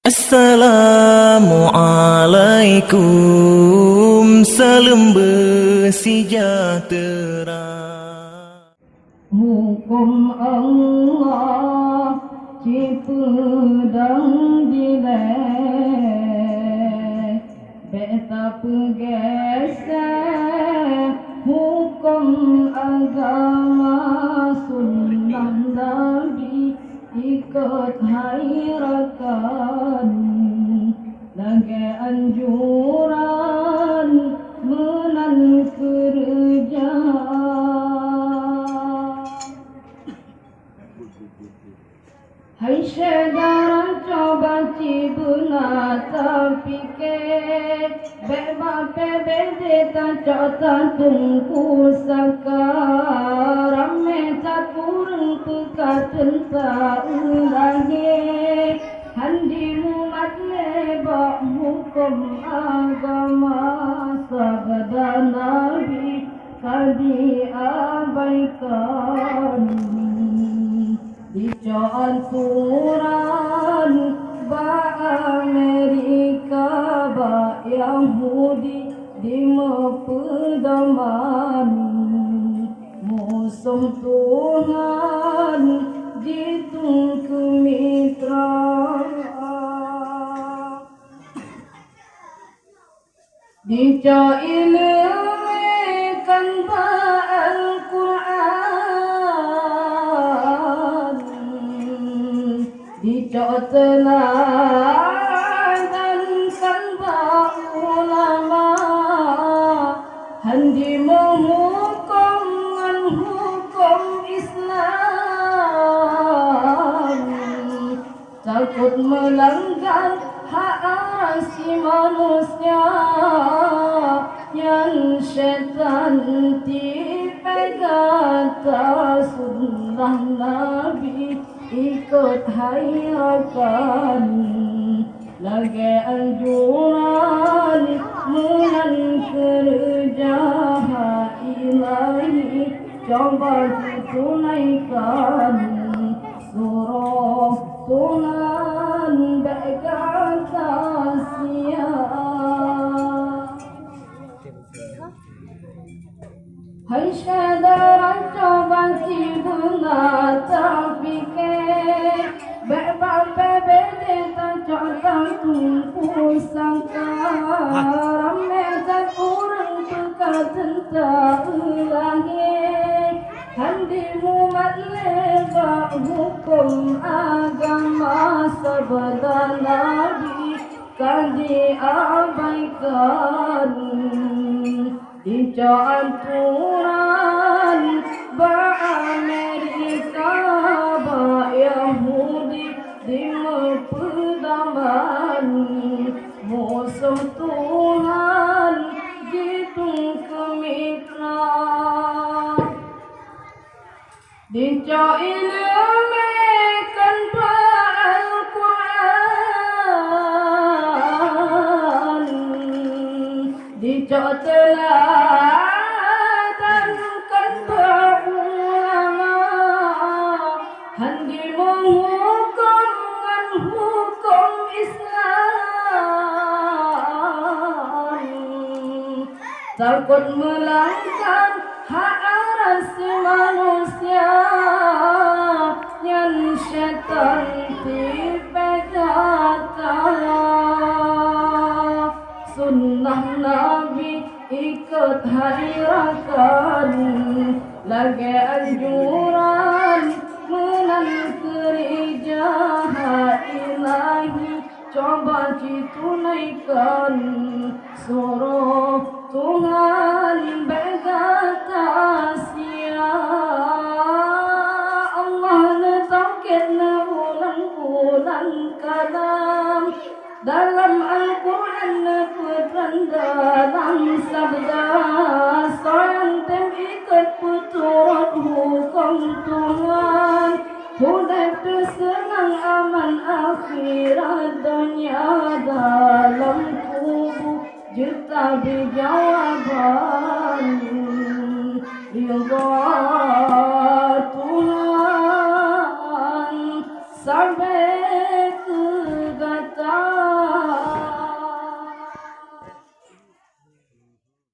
Assalamualaikum, salam bersejahtera. Hukum Allah cipedang dilek beta pegeser hukum agama sunnah Nabi ikut hairakan lagi anjuran menan kerja. Hai syedara coba cibuna tapi ke beba pebede ta cota tungku sakar me ta kurang pekatan ta ulangi handimu matle ba hukum agama sabda nabi kadi abaikan dicanturan ba Amerika ba Yahudi di pedoman musuh Tuhan jitung ke mitra dicailmekan ba Al-Quran dicoteladan kalba ulama handi menghukum hukum Islam takut melanggar hak asasi manusia yang syaitan dipegata sunnah Nabi ikut hairakan lagi anjuran menan kerja ilahi coba ditunaikan suruh Tuhan berkata siap. Hai syedara coba cibuna tapi ke beba pebede ta cota tungku sangkar meza kurang pekatan ta ulangi handimu matleba hukum agama sabda nabi kan diabaikan dicanturan ba Amerika ba Yahudi di pedoman musuh Tuhan jitung ke mitra dicailmekan ba Al-Quran dicoteladan kalba ulama handi menghukum hukum Islam takut melanggar hak asasi manusia yang syaitan dipegata sunnah Nabi ikut hairakan lagi anjuran menan kerja ilahi coba ditunaikan suruh Tuhan berkata siap. Allah letakkan ulang-ulang kalam dalam Al-Quran putra dalam sabda sayang tem ikut puturut hukum Tuhan Hudak tersenang aman akhirat dunia dalam kubur juta bijak